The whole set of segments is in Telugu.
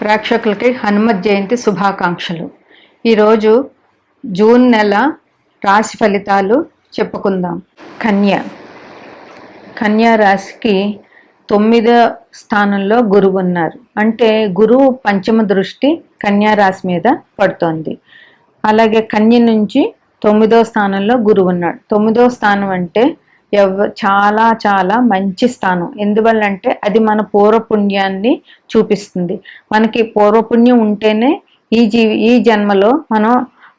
ప్రేక్షకులకి హనుమత్ జయంతి శుభాకాంక్షలు. ఈరోజు జూన్ నెల రాశి ఫలితాలు చెప్పుకుందాం. కన్యా రాశికి 9వ స్థానంలో గురువు ఉన్నారు. అంటే గురువు పంచమ దృష్టి కన్యా రాశి మీద పడుతోంది. అలాగే కన్య నుంచి 9వ స్థానంలో గురువు ఉన్నాడు. 9వ స్థానం అంటే చాలా చాలా మంచి స్థానం. ఎందువల్లంటే అది మన పూర్వపుణ్యాన్ని చూపిస్తుంది. మనకి పూర్వపుణ్యం ఉంటేనే ఈ జన్మలో మనం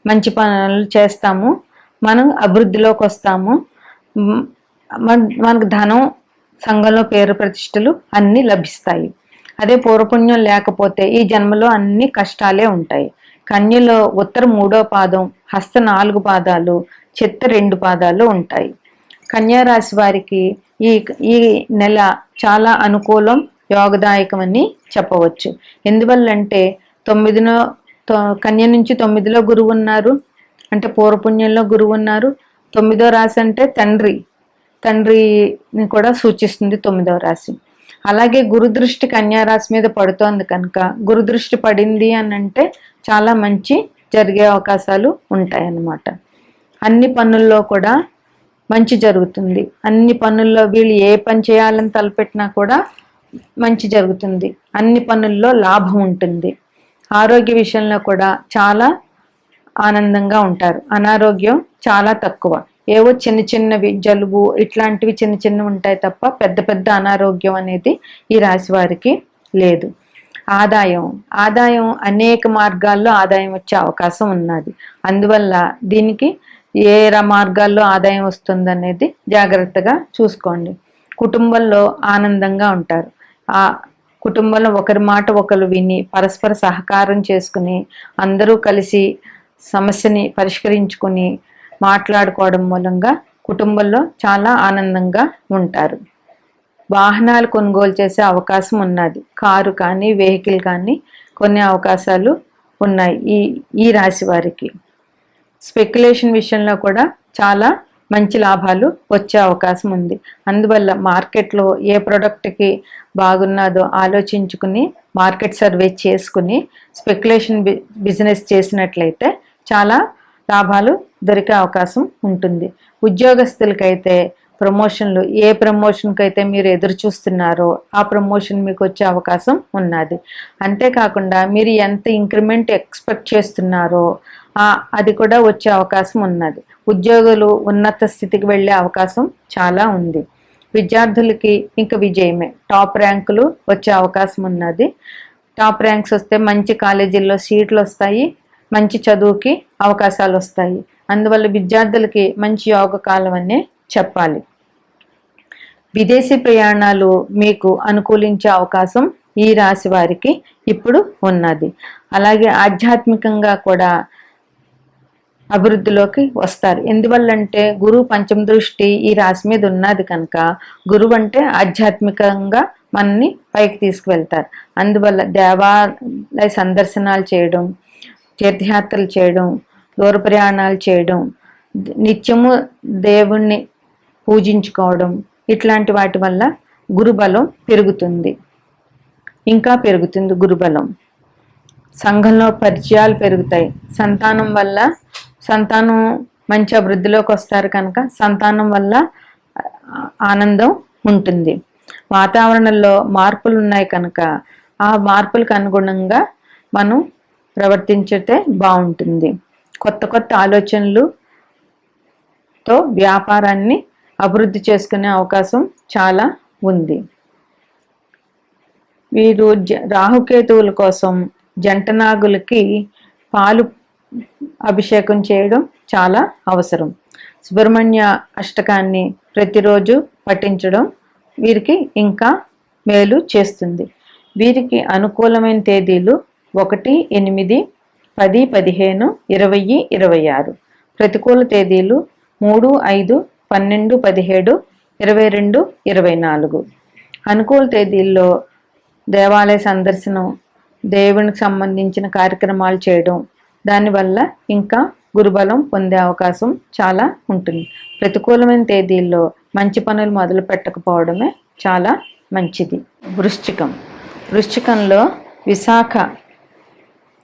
మంచి పనులు చేస్తాము, మనం అభివృద్ధిలోకి వస్తాము, మనకు ధనం, సంఘంలో పేరు ప్రతిష్టలు అన్నీ లభిస్తాయి. అదే పూర్వపుణ్యం లేకపోతే ఈ జన్మలో అన్ని కష్టాలే ఉంటాయి. కన్యలో ఉత్తర 3వ పాదం, హస్త 4 పాదాలు, చిత్త 2 పాదాలు ఉంటాయి. కన్యా రాశి వారికి ఈ నెల చాలా అనుకూలం, యోగదాయకమని చెప్పవచ్చు. ఎందువల్లంటే కన్య నుంచి 9లో గురువు ఉన్నారు, అంటే పూర్వపుణ్యంలో గురువు ఉన్నారు. 9వ రాశి అంటే తండ్రిని కూడా సూచిస్తుంది 9వ రాశి. అలాగే గురుదృష్టి కన్యా రాశి మీద పడుతోంది కనుక గురుదృష్టి పడింది అని అంటే చాలా మంచి జరిగే అవకాశాలు ఉంటాయన్నమాట. అన్ని పనుల్లో కూడా మంచి జరుగుతుంది. అన్ని పనుల్లో వీళ్ళు ఏ పని చేయాలని తలపెట్టినా కూడా మంచి జరుగుతుంది. అన్ని పనుల్లో లాభం ఉంటుంది. ఆరోగ్య విషయంలో కూడా చాలా ఆనందంగా ఉంటారు. అనారోగ్యం చాలా తక్కువ. ఏవో చిన్నవి జలుబు ఇట్లాంటివి చిన్నవి ఉంటాయి తప్ప పెద్ద పెద్ద అనారోగ్యం అనేది ఈ రాశి వారికి లేదు. ఆదాయం అనేక మార్గాల్లో ఆదాయం వచ్చే అవకాశం ఉన్నది. అందువల్ల దీనికి ఏ మార్గాల్లో ఆదాయం వస్తుంది అనేది జాగ్రత్తగా చూసుకోండి. కుటుంబంలో ఆనందంగా ఉంటారు. ఆ కుటుంబంలో ఒకరి మాట ఒకరు విని పరస్పర సహకారం చేసుకుని అందరూ కలిసి సమస్యని పరిష్కరించుకుని మాట్లాడుకోవడం మూలంగా కుటుంబంలో చాలా ఆనందంగా ఉంటారు. వాహనాలు కొనుగోలు చేసే అవకాశం ఉన్నది. కారు కానీ వెహికల్ కానీ కొనే అవకాశాలు ఉన్నాయి ఈ రాశి వారికి. స్పెక్యులేషన్ విషయంలో కూడా చాలా మంచి లాభాలు వచ్చే అవకాశం ఉంది. అందువల్ల మార్కెట్లో ఏ ప్రోడక్ట్కి బాగున్నదో ఆలోచించుకుని మార్కెట్ సర్వే చేసుకుని స్పెక్యులేషన్ బిజినెస్ చేసినట్లయితే చాలా లాభాలు దొరికే అవకాశం ఉంటుంది. ఉద్యోగస్తులకైతే ప్రమోషన్లు, ఏ ప్రమోషన్కి అయితే మీరు ఎదురు చూస్తున్నారో ఆ ప్రమోషన్ మీకు వచ్చే అవకాశం ఉన్నది. అంతేకాకుండా మీరు ఎంత ఇంక్రిమెంట్ ఎక్స్పెక్ట్ చేస్తున్నారో అది కూడా వచ్చే అవకాశం ఉన్నది. ఉద్యోగులు ఉన్నత స్థితికి వెళ్ళే అవకాశం చాలా ఉంది. విద్యార్థులకి ఇంకా విజయమే. టాప్ ర్యాంకులు వచ్చే అవకాశం ఉన్నది. టాప్ ర్యాంక్స్ వస్తే మంచి కాలేజీల్లో సీట్లు వస్తాయి, మంచి చదువుకి అవకాశాలు వస్తాయి. అందువల్ల విద్యార్థులకి మంచి యోగ కాలం అనే చెప్పాలి. విదేశీ ప్రయాణాలు మీకు అనుకూలించే అవకాశం ఈ రాశి వారికి ఇప్పుడు ఉన్నది. అలాగే ఆధ్యాత్మికంగా కూడా అభివృద్ధిలోకి వస్తారు. ఎందువల్లంటే గురువు పంచమ దృష్టి ఈ రాశి మీద ఉన్నది కనుక గురువు అంటే ఆధ్యాత్మికంగా మనని పైకి తీసుకువెళ్తారు. అందువల్ల దేవాలయ సందర్శనాలు చేయడం, తీర్థయాత్రలు చేయడం, దూర ప్రయాణాలు చేయడం, నిత్యము దేవుణ్ణి పూజించుకోవడం, ఇట్లాంటి వాటి వల్ల గురుబలం పెరుగుతుంది. ఇంకా పెరుగుతుంది గురుబలం. సంఘంలో పరిచయాలు పెరుగుతాయి. సంతానం మంచి అభివృద్ధిలోకి వస్తారు కనుక సంతానం వల్ల ఆనందం ఉంటుంది. వాతావరణంలో మార్పులు ఉన్నాయి కనుక ఆ మార్పులకు అనుగుణంగా మనం ప్రవర్తించితే బాగుంటుంది. కొత్త ఆలోచనలతో వ్యాపారాన్ని అభివృద్ధి చేసుకునే అవకాశం చాలా ఉంది. వీరు రాహుకేతువుల కోసం జంటనాగులకి పాలు అభిషేకం చేయడం చాలా అవసరం. సుబ్రహ్మణ్య అష్టకాన్ని ప్రతిరోజు పఠించడం వీరికి ఇంకా మేలు చేస్తుంది. వీరికి అనుకూలమైన తేదీలు 1, 8, 10, 15, 20, 26. ప్రతికూల తేదీలు 3, 5, 12, 17, 22, 24. అనుకూల తేదీల్లో దేవాలయ సందర్శనం, దేవునికి సంబంధించిన కార్యక్రమాలు చేయడం, దానివల్ల ఇంకా గురుబలం పొందే అవకాశం చాలా ఉంటుంది. ప్రతికూలమైన తేదీల్లో మంచి పనులు మొదలు పెట్టకపోవడమే చాలా మంచిది. వృశ్చికంలో విశాఖ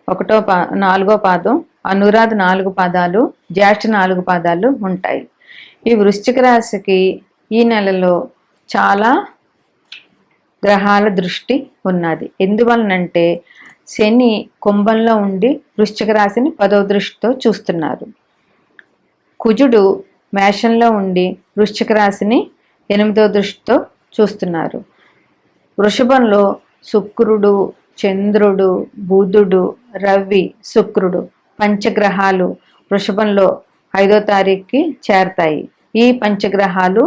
4వ పాదం, అనురాధ 4 పాదాలు, జ్యేష్ఠ 4 పాదాలు ఉంటాయి. ఈ వృశ్చిక రాశికి ఈ నెలలో చాలా గ్రహాల దృష్టి ఉన్నది. ఎందువలనంటే శని కుంభంలో ఉండి వృశ్చిక రాశిని 10వ దృష్టితో చూస్తున్నారు. కుజుడు మేషంలో ఉండి వృశ్చిక రాశిని 8వ దృష్టితో చూస్తున్నారు. వృషభంలో శుక్రుడు, చంద్రుడు, బుధుడు, రవి, శుక్రుడు పంచగ్రహాలు వృషభంలో 5వ తారీఖుకి చేరతాయి. ఈ పంచగ్రహాలు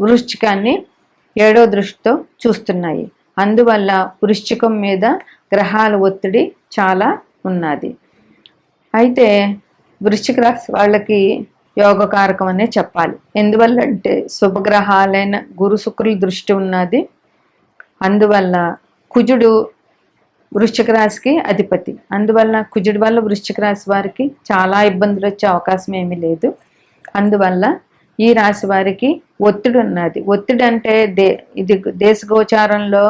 వృశ్చికాన్ని 7వ దృష్టితో చూస్తున్నాయి. అందువల్ల వృశ్చికం మీద గ్రహాల ఒత్తిడి చాలా ఉన్నది. అయితే వృశ్చిక రాశి వాళ్ళకి యోగకారకం అనే చెప్పాలి. ఎందువల్ల అంటే శుభగ్రహాలైన గురు శుక్రుల దృష్టి ఉన్నది. అందువల్ల కుజుడు వృశ్చిక రాశికి అధిపతి. అందువల్ల కుజుడి వల్ల వృశ్చిక రాశి వారికి చాలా ఇబ్బందులు వచ్చే అవకాశం ఏమీ లేదు. అందువల్ల ఈ రాశి వారికి ఒత్తిడి ఉన్నది. ఒత్తిడి అంటే ఇది దేశగోచారంలో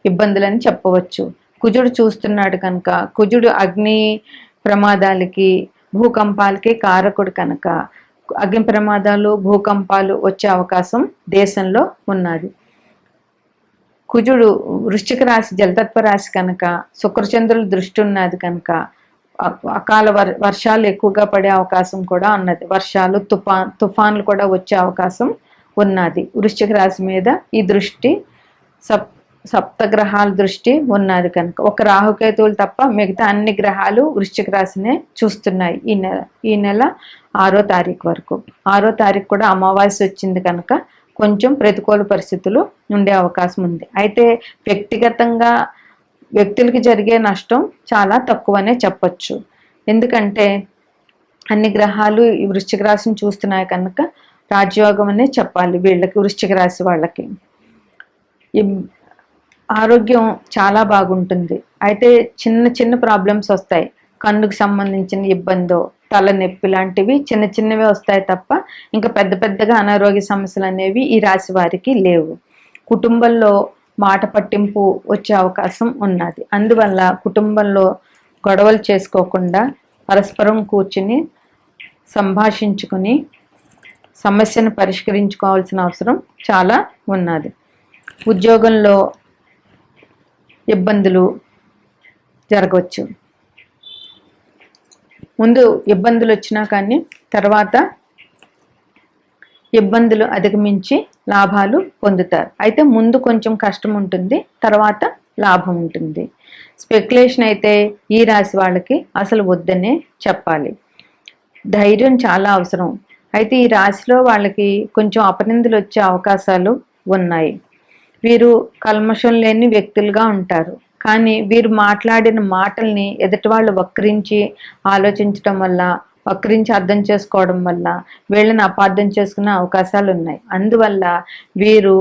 ఇబ్బందులని చెప్పవచ్చు. కుజుడు చూస్తున్నాడు కనుక, కుజుడు అగ్ని ప్రమాదాలకి భూకంపాలకి కారకుడు కనుక అగ్ని ప్రమాదాలు భూకంపాలు వచ్చే అవకాశం దేశంలో ఉన్నది. కుజుడు వృశ్చిక రాశి జలతత్వ రాశి కనుక శుక్రచంద్రుల దృష్టి ఉన్నది కనుక అకాల వర్షాలు ఎక్కువగా పడే అవకాశం కూడా ఉన్నది. వర్షాలు తుఫాన్లు కూడా వచ్చే అవకాశం ఉన్నది. వృశ్చిక రాశి మీద ఈ దృష్టి సప్తగ్రహాల దృష్టి ఉన్నది కనుక ఒక రాహుకేతువులు తప్ప మిగతా అన్ని గ్రహాలు వృశ్చిక రాశినే చూస్తున్నాయి ఈ నెల 6వ తారీఖు వరకు. 6వ తారీఖు కూడా అమావాస్య వచ్చింది కనుక కొంచెం ప్రతికూల పరిస్థితులు ఉండే అవకాశం ఉంది. అయితే వ్యక్తిగతంగా వ్యక్తులకి జరిగే నష్టం చాలా తక్కువనే చెప్పచ్చు. ఎందుకంటే అన్ని గ్రహాలు ఈ వృశ్చిక రాశిని చూస్తున్నాయి కనుక రాజయోగం అనే చెప్పాలి వీళ్ళకి, వృశ్చిక రాశి వాళ్ళకి. ఆరోగ్యం చాలా బాగుంటుంది. అయితే చిన్న చిన్న ప్రాబ్లమ్స్ వస్తాయి. కన్నుకు సంబంధించిన ఇబ్బందో, తలనొప్పి లాంటివి చిన్న చిన్నవి వస్తాయి తప్ప ఇంకా పెద్ద పెద్దగా అనారోగ్య సమస్యలు అనేవి ఈ రాశి వారికి లేవు. కుటుంబంలో మాట పట్టింపు వచ్చే అవకాశం ఉన్నది. అందువల్ల కుటుంబంలో గొడవలు చేసుకోకుండా పరస్పరం కూర్చుని సంభాషించుకుని సమస్యను పరిష్కరించుకోవాల్సిన అవసరం చాలా ఉన్నది. ఉద్యోగంలో ఇబ్బందులు జరగవచ్చు. ముందు ఇబ్బందులు వచ్చినా కానీ తర్వాత ఇబ్బందులు అధిగమించి లాభాలు పొందుతారు. అయితే ముందు కొంచెం కష్టం ఉంటుంది, తర్వాత లాభం ఉంటుంది. స్పెక్యులేషన్ అయితే ఈ రాశి వాళ్ళకి అసలు వద్దనే చెప్పాలి. ధైర్యం చాలా అవసరం. అయితే ఈ రాశిలో వాళ్ళకి కొంచెం అపనిందలు వచ్చే అవకాశాలు ఉన్నాయి. వీరు కల్మషం లేని వ్యక్తులుగా ఉంటారు. కానీ వీరు మాట్లాడిన మాటల్ని ఎదుటి వాళ్ళు వక్రించి ఆలోచించడం వల్ల, వక్రించి అర్థం చేసుకోవడం వల్ల వీళ్ళని అపార్థం చేసుకునే అవకాశాలు ఉన్నాయి. అందువల్ల వీరు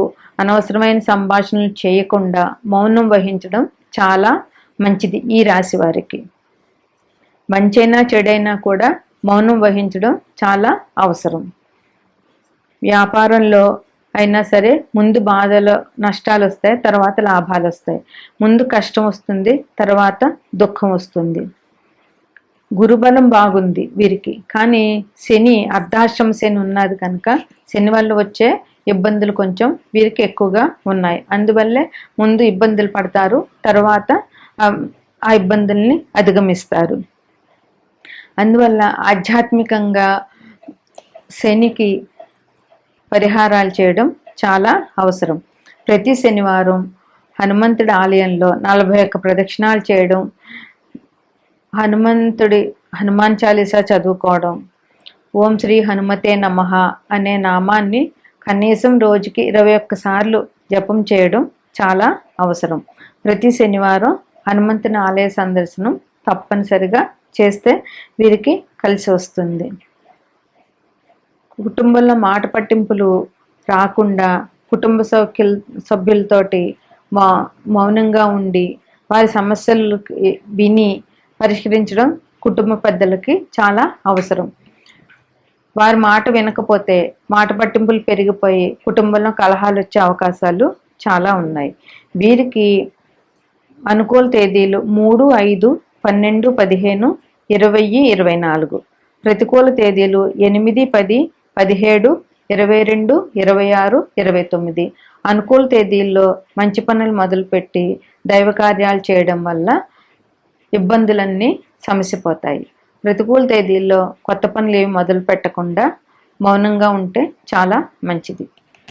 అనవసరమైన సంభాషణలు చేయకుండా మౌనం వహించడం చాలా మంచిది. ఈ రాశి వారికి మంచైనా చెడైనా కూడా మౌనం వహించడం చాలా అవసరం. వ్యాపారంలో అయినా సరే ముందు బాధలు నష్టాలు వస్తాయి, తర్వాత లాభాలు వస్తాయి. ముందు కష్టం వస్తుంది, తర్వాత దుఃఖం వస్తుంది. గురుబలం బాగుంది వీరికి, కానీ శని అర్ధాశ్రమ శని ఉన్నది కనుక శని వల్ల వచ్చే ఇబ్బందులు కొంచెం వీరికి ఎక్కువగా ఉన్నాయి. అందువల్లే ముందు ఇబ్బందులు పడతారు, తర్వాత ఆ ఇబ్బందుల్ని అధిగమిస్తారు. అందువల్ల ఆధ్యాత్మికంగా శనికి పరిహారాలు చేయడం చాలా అవసరం. ప్రతి శనివారం హనుమంతుడి ఆలయంలో 41 ప్రదక్షిణాలు చేయడం, హనుమాన్ చాలీసా చదువుకోవడం, ఓం శ్రీ హనుమతే నమః అనే నామాన్ని కనీసం రోజుకి 21 సార్లు జపం చేయడం చాలా అవసరం. ప్రతి శనివారం హనుమంతుని ఆలయ సందర్శనం తప్పనిసరిగా చేస్తే వీరికి కలిసి వస్తుంది. కుటుంబంలో మాట పట్టింపులు రాకుండా కుటుంబ సభ్యులతోటి మౌనంగా ఉండి వారి సమస్యలు విని పరిష్కరించడం కుటుంబ పెద్దలకి చాలా అవసరం. వారి మాట వినకపోతే మాట పట్టింపులు పెరిగిపోయి కుటుంబంలో కలహాలు వచ్చే అవకాశాలు చాలా ఉన్నాయి. వీరికి అనుకూల తేదీలు 3, 5, 12, 15, 20, 24. ప్రతికూల తేదీలు 8, 10, 17, 22, 26, 29. అనుకూల తేదీల్లో మంచి పనులు మొదలుపెట్టి దైవ కార్యాలు చేయడం వల్ల ఇబ్బందులన్నీ సమసిపోతాయి. ప్రతికూల తేదీల్లో కొత్త పనులు ఏమి మొదలు పెట్టకుండా మౌనంగా ఉంటే చాలా మంచిది.